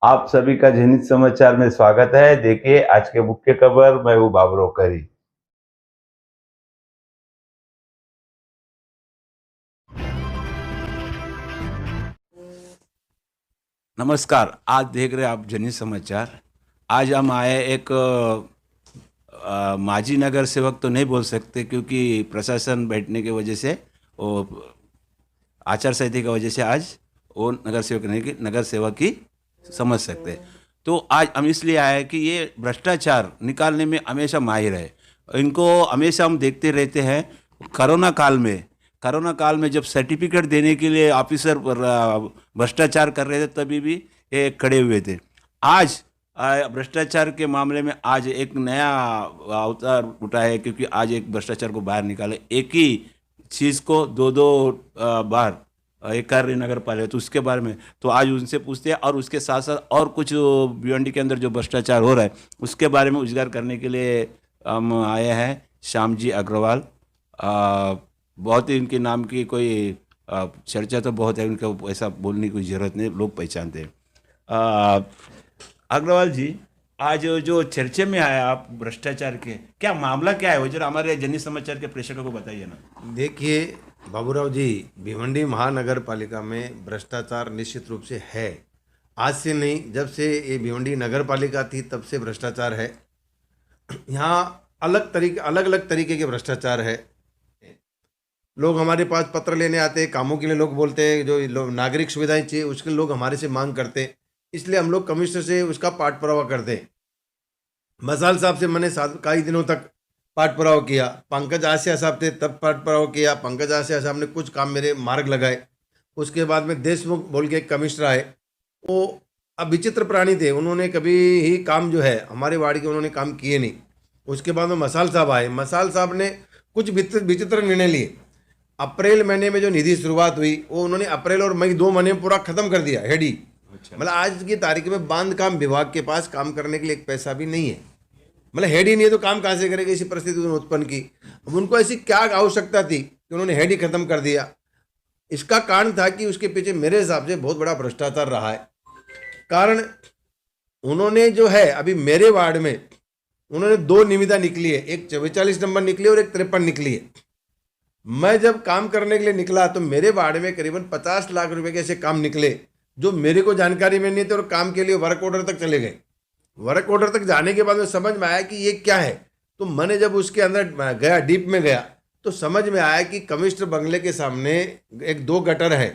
आप सभी का झेनित समाचार में स्वागत है। देखिए आज के मुख्य खबर, मैं हूँ बाबरो करी। नमस्कार। आज देख रहे हैं आप जनित समाचार। आज हम आए एक माजी नगर सेवक तो नहीं बोल सकते, क्योंकि प्रशासन बैठने की वजह से, वो आचार संहिता की वजह से आज वो नगर सेवक नहीं कि नगर सेवक ही समझ सकते। तो आज हम इसलिए आए कि ये भ्रष्टाचार निकालने में हमेशा माहिर है। इनको हमेशा हम देखते रहते हैं। कोरोना काल में जब सर्टिफिकेट देने के लिए ऑफिसर भ्रष्टाचार कर रहे थे, तभी भी ये खड़े हुए थे। आज भ्रष्टाचार के मामले में आज एक नया अवतार उठा है, क्योंकि आज एक भ्रष्टाचार को बाहर निकाले। एक ही चीज़ को दो दो बार एक कार्य नगर पालिका, तो उसके बारे में तो आज उनसे पूछते हैं। और उसके साथ साथ और कुछ भिवंडी के अंदर जो भ्रष्टाचार हो रहा है उसके बारे में उजागर करने के लिए हम आए हैं। श्याम जी अग्रवाल, बहुत ही इनके नाम की कोई चर्चा तो बहुत है, उनका ऐसा बोलने की कोई ज़रूरत नहीं, लोग पहचानते हैं। अ, अग्रवाल जी, आज जो चर्चे में आया आप भ्रष्टाचार के, क्या मामला क्या है वो जरा हमारे जनित समाचार के प्रेक्षकों को बताइए ना। देखिए बाबूराव जी, भिवंडी महानगर पालिका में भ्रष्टाचार निश्चित रूप से है। आज से नहीं, जब से ये भिवंडी नगर पालिका थी तब से भ्रष्टाचार है। यहाँ अलग अलग तरीके के भ्रष्टाचार है। लोग हमारे पास पत्र लेने आते हैं, कामों के लिए लोग बोलते हैं, जो लोग नागरिक सुविधाएं चाहिए उसके लोग हमारे से मांग करते हैं। इसलिए हम लोग कमिश्नर से उसका पाठ पुरावा करते हैं। मसाल साहब से मैंने कई दिनों तक पाठ पुरावा किया। पंकज आसिया साहब थे तब पाठ पुरावा किया। पंकज आसिया साहब ने कुछ काम मेरे मार्ग लगाए। उसके बाद में देशमुख बोल के एक कमिश्नर आए, वो अब विचित्र प्राणी थे। उन्होंने कभी ही काम जो है हमारे वार्ड के उन्होंने काम किए नहीं। उसके बाद में मसाल साहब आए। मसाल साहब ने कुछ विचित्र निर्णय लिए। अप्रैल महीने में जो निधि शुरुआत हुई वो उन्होंने अप्रैल और मई 2 महीने में पूरा खत्म कर दिया। हेडी मतलब आज की तारीख में बांध काम विभाग के पास काम करने के लिए एक पैसा भी नहीं है। मतलब हेड ही नहीं है तो काम कहाँ से करेगा। इसी परिस्थिति उन्होंने उत्पन्न की। अब उनको ऐसी क्या आवश्यकता थी कि उन्होंने हेड ही खत्म कर दिया। इसका कारण था कि उसके पीछे मेरे हिसाब से बहुत बड़ा भ्रष्टाचार रहा है। कारण उन्होंने जो है अभी मेरे वार्ड में उन्होंने 2 निविदा निकली है, एक 44 नंबर निकली और एक 53 निकली है। मैं जब काम करने के लिए निकला तो मेरे वार्ड में करीबन 50 लाख रुपए के ऐसे काम निकले जो मेरे को जानकारी में नहीं थे, और काम के लिए वर्क ऑर्डर तक चले गए। वर्क ऑर्डर तक जाने के बाद में समझ में आया कि ये क्या है। तो मैंने जब उसके अंदर गया, डीप में गया, तो समझ में आया कि कमिश्नर बंगले के सामने एक 2 गटर है।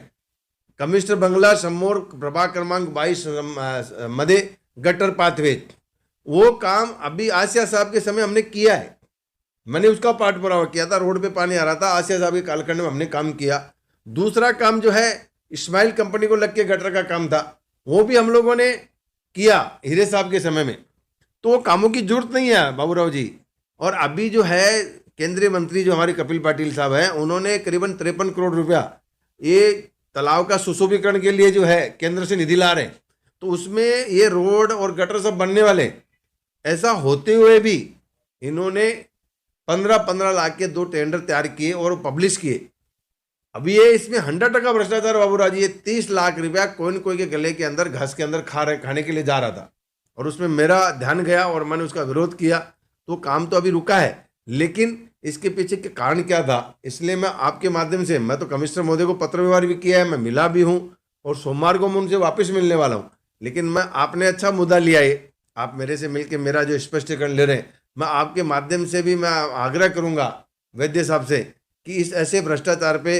कमिश्नर बंगला सम्मोर प्रभाग क्रमांक 22 मध्य गटर पाथवे, वो काम अभी आसिया साहब के समय हमने किया है। मैंने उसका पाठ पुरावा किया था। रोड पे पानी आ रहा था, आसिया साहब के कालखंड में हमने काम किया। दूसरा काम जो है इस्माइल कंपनी को लग के गटर का काम था, वो भी हम लोगों ने किया हीरे साहब के समय में। तो वो कामों की जरूरत नहीं है बाबूराव जी। और अभी जो है केंद्रीय मंत्री जो हमारे कपिल पाटिल साहब हैं, उन्होंने करीबन 53 करोड़ रुपया ये तालाब का सुशोभीकरण के लिए जो है केंद्र से निधि ला रहे हैं। तो उसमें ये रोड और गटर सब बनने वाले। ऐसा होते हुए भी इन्होंने 15-15 लाख के 2 टेंडर तैयार किए और पब्लिश किए। अभी ये इसमें 100% भ्रष्टाचार बाबूराव जी। ये 30 लाख रुपया कोई न कोई के गले के अंदर घास के अंदर खाने के लिए जा रहा था, और उसमें मेरा ध्यान गया और मैंने उसका विरोध किया। तो काम तो अभी रुका है, लेकिन इसके पीछे के कारण क्या था, इसलिए मैं आपके माध्यम से, मैं तो कमिश्नर महोदय को पत्र व्यवहार भी किया है, मैं मिला भी हूँ और सोमवार को मैं उनसे वापस मिलने वाला हूँ। लेकिन मैं आपने अच्छा मुद्दा लिया है, आप मेरे से मिलकर मेरा जो स्पष्टीकरण ले रहे हैं, मैं आपके माध्यम से भी मैं आग्रह करूंगा वैद्य साहब से कि इस ऐसे भ्रष्टाचार पे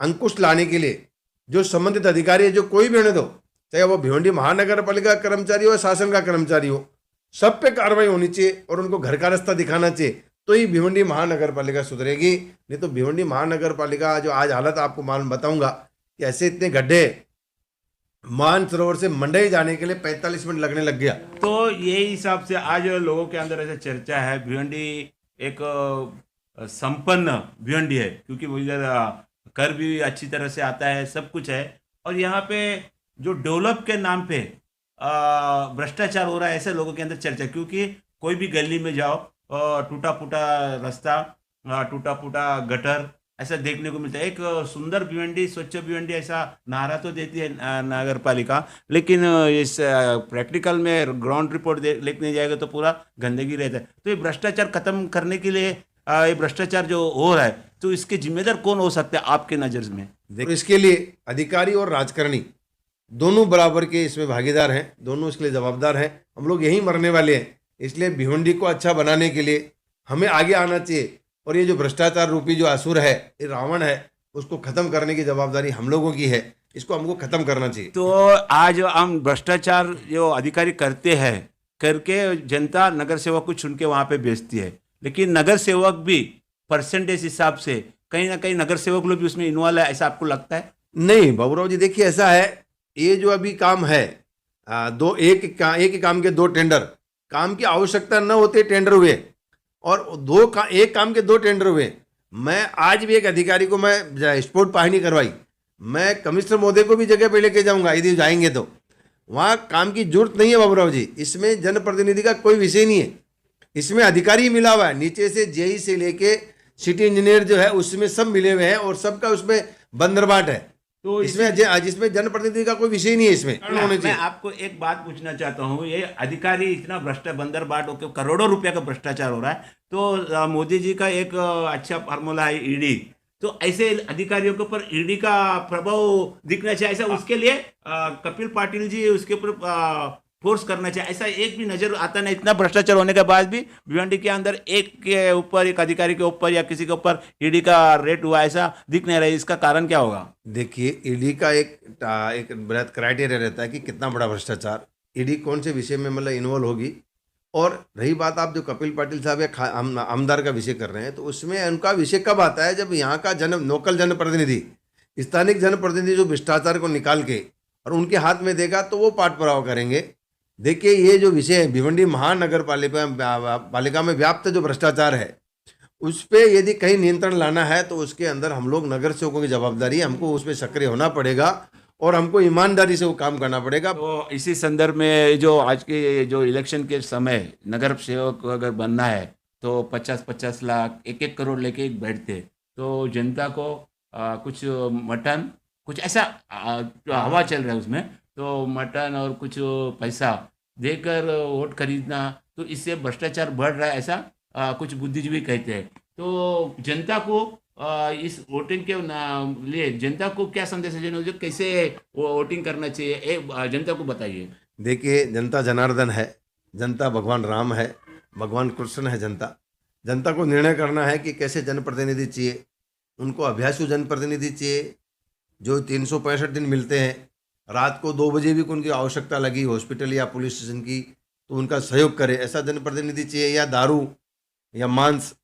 अंकुश लाने के लिए जो संबंधित अधिकारी है, जो कोई भी होने दो, चाहे वो भिवंडी महानगर पालिका कर्मचारी हो या शासन का कर्मचारी हो, सब पे कार्रवाई होनी चाहिए और उनको घर का रास्ता दिखाना चाहिए। तो ही भिवंडी महानगर पालिका सुधरेगी। नहीं तो भिवंडी महानगर पालिका जो आज हालत आपको मालूम बताऊंगा कि ऐसे इतने गड्ढे, मानसरोवर से मंडई जाने के लिए 45 मिनट लगने लग गया। तो यही हिसाब से आज लोगों के अंदर ऐसे चर्चा है, भिवंडी एक संपन्न भिवंडी है, क्योंकि वो इधर कर भी अच्छी तरह से आता है, सब कुछ है। और यहाँ पे जो डेवलप के नाम पे भ्रष्टाचार हो रहा है, ऐसे लोगों के अंदर चर्चा। क्योंकि कोई भी गली में जाओ, टूटा फूटा रास्ता, टूटा फूटा गटर, ऐसा देखने को मिलता है। एक सुंदर भिवंडी, स्वच्छ भिवंडी ऐसा नारा तो देती है नगर पालिका, लेकिन इस प्रैक्टिकल में ग्राउंड रिपोर्ट लिखने जाएगा तो पूरा गंदगी रहता है। तो ये भ्रष्टाचार खत्म करने के लिए ये भ्रष्टाचार जो हो रहा है, तो इसके जिम्मेदार कौन हो सकते हैं आपके नज़र में? देखो, इसके लिए अधिकारी और राजकारणी दोनों बराबर के इसमें भागीदार हैं, दोनों इसके लिए जवाबदार हैं। हम लोग यहीं मरने वाले हैं, इसलिए भिवंडी को अच्छा बनाने के लिए हमें आगे आना चाहिए। और ये जो भ्रष्टाचार रूपी जो असुर है, ये रावण है, उसको खत्म करने की जवाबदारी हम लोगों की है। इसको हमको खत्म करना चाहिए। तो आज हम भ्रष्टाचार जो अधिकारी करते हैं, करके जनता नगर सेवक को चुन के वहाँ पे भेजती है, लेकिन नगर सेवक भी परसेंटेज हिसाब से कहीं ना कहीं नगर सेवक लोग भी उसमें इन्वॉल्व है, ऐसा आपको लगता है? नहीं बाबूराव जी, देखिए ऐसा है, ये जो अभी काम है, एक ही काम के दो टेंडर, काम की आवश्यकता न होते टेंडर हुए, और एक काम के दो टेंडर हुए। मैं आज भी एक अधिकारी को मैं स्पोर्ट पाहनी करवाई, मैं कमिश्नर महोदय को भी जगह पे लेके जाऊंगा यदि जाएंगे तो। वहाँ काम की जरूरत नहीं है बाबूराव जी, इसमें जनप्रतिनिधि का कोई विषय नहीं है, इसमें अधिकारी मिला हुआ है, नीचे से जेई से लेके सिटी इंजीनियर जो है उसमें सब मिले हुए हैं, और सबका उसमें बंदरबाट है। तो जिसमें जनप्रतिनिधि का कोई विषय नहीं है, इसमें मैं आपको एक बात पूछना चाहता हूँ, ये अधिकारी इतना बंदर बाट होकर करोड़ों रुपया का भ्रष्टाचार हो रहा है, तो मोदी जी का एक अच्छा फार्मूला है ईडी, तो ऐसे अधिकारियों के ऊपर ईडी का प्रभाव दिखना चाहिए, ऐसा उसके लिए कपिल पाटिल जी उसके ऊपर फोर्स करना चाहिए, ऐसा एक भी नजर आता नहीं। इतना भ्रष्टाचार होने के बाद भी भिवंडी के अंदर एक के ऊपर, एक अधिकारी के ऊपर या किसी के ऊपर ईडी का रेट हुआ, ऐसा दिख नहीं रहा है, इसका कारण क्या होगा? देखिए, ईडी का एक बृहद क्राइटेरिया रहता है कि कितना बड़ा भ्रष्टाचार, ईडी कौन से विषय में मतलब इन्वॉल्व होगी। और रही बात आप जो कपिल पाटिल साहब या आमदार का विषय कर रहे हैं, तो उसमें उनका विषय कब आता है, जब यहाँ का लोकल जनप्रतिनिधि, स्थानिक जनप्रतिनिधि जो भ्रष्टाचार को निकाल के और उनके हाथ में देगा, तो वो पाठ पराव करेंगे। देखिए, ये जो विषय है भिवंडी महानगर पालिका में व्याप्त जो भ्रष्टाचार है, उस पर यदि कहीं नियंत्रण लाना है, तो उसके अंदर हम लोग नगर सेवकों की जवाबदारी है, हमको उसमें सक्रिय होना पड़ेगा और हमको ईमानदारी से वो काम करना पड़ेगा। तो इसी संदर्भ में जो आज के जो इलेक्शन के समय नगर सेवक अगर बनना है, तो 50-50 लाख, 1-1 करोड़ लेके बैठते, तो जनता को कुछ मटन, कुछ ऐसा जो हवा चल रहा है उसमें, तो मटन और कुछ पैसा देकर वोट खरीदना, तो इससे भ्रष्टाचार बढ़ रहा है, ऐसा कुछ बुद्धिजीवी कहते हैं। तो जनता को इस वोटिंग के लिए जनता को क्या संदेश देना चाहिए, कैसे वोटिंग करना चाहिए, जनता को बताइए। देखिए, जनता जनार्दन है, जनता भगवान राम है, भगवान कृष्ण है। जनता को निर्णय करना है कि कैसे जनप्रतिनिधि चाहिए। उनको अभ्यासु जनप्रतिनिधि चाहिए, जो 365 दिन मिलते हैं, रात को 2 बजे भी उनकी आवश्यकता लगी हॉस्पिटल या पुलिस स्टेशन की, तो उनका सहयोग करे, ऐसा जनप्रतिनिधि चाहिए। या दारू या मांस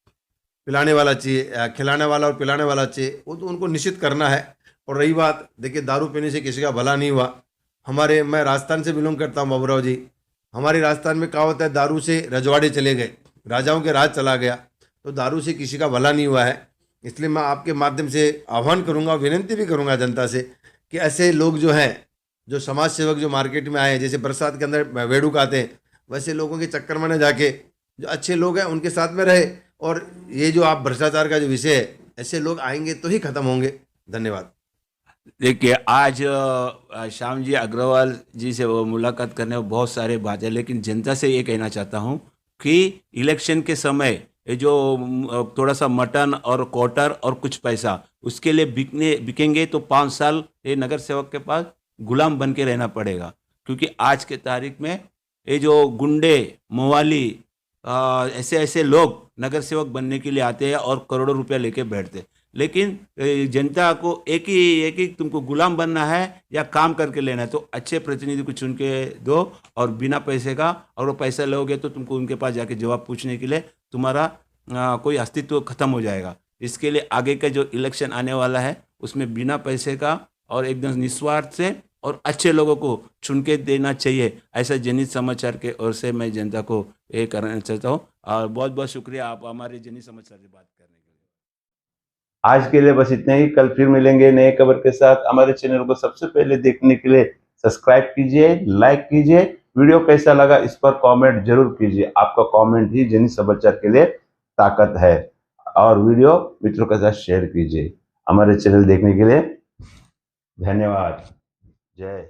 पिलाने वाला चाहिए, या खिलाने वाला और पिलाने वाला चाहिए, वो तो उनको निश्चित करना है। और रही बात, देखिए, दारू पीने से किसी का भला नहीं हुआ। मैं राजस्थान से बिलोंग करता हूँ बाबूराव जी, हमारे राजस्थान में कहावत है, दारू से रजवाड़े चले गए, राजाओं के राज चला गया, तो दारू से किसी का भला नहीं हुआ है। इसलिए मैं आपके माध्यम से आह्वान करूँगा, विनती भी करूँगा जनता से कि ऐसे लोग जो हैं, जो समाज सेवक जो मार्केट में आए हैं, जैसे बरसात के अंदर वेड़ूक आते हैं, वैसे लोगों के चक्कर में न जाके जो अच्छे लोग हैं उनके साथ में रहे। और ये जो आप भ्रष्टाचार का जो विषय है, ऐसे लोग आएंगे तो ही खत्म होंगे। धन्यवाद। देखिए, आज श्याम जी अग्रवाल जी से वो मुलाकात करने में बहुत सारे बात है, लेकिन जनता से ये कहना चाहता हूँ कि इलेक्शन के समय ये जो थोड़ा सा मटन और क्वार्टर और कुछ पैसा उसके लिए बिकेंगे, तो 5 साल ये नगर सेवक के पास गुलाम बन के रहना पड़ेगा। क्योंकि आज के तारीख में ये जो गुंडे, मवाली, ऐसे ऐसे लोग नगर सेवक बनने के लिए आते हैं और करोड़ों रुपया लेके बैठते। लेकिन जनता को एक ही तुमको गुलाम बनना है या काम करके लेना है, तो अच्छे प्रतिनिधि को चुन के दो और बिना पैसे का, और वो पैसा लोगे तो तुमको उनके पास जाके जवाब पूछने के लिए तुम्हारा कोई अस्तित्व खत्म हो जाएगा। इसके लिए आगे का जो इलेक्शन आने वाला है, उसमें बिना पैसे का और एकदम निस्वार्थ से और अच्छे लोगों को चुन के देना चाहिए। ऐसा जनित समाचार के ओर से मैं जनता को ये करना चाहता हूँ। और बहुत बहुत शुक्रिया आप हमारे जनित समाचार से बात करने के लिए। आज के लिए बस इतना ही। कल फिर मिलेंगे नए खबर के साथ। हमारे चैनल को सबसे पहले देखने के लिए सब्सक्राइब कीजिए, लाइक कीजिए। वीडियो कैसा लगा इस पर कमेंट जरूर कीजिए। आपका कमेंट ही जनित समाचार के लिए ताकत है। और वीडियो मित्रों के साथ शेयर कीजिए। हमारे चैनल देखने के लिए धन्यवाद। जय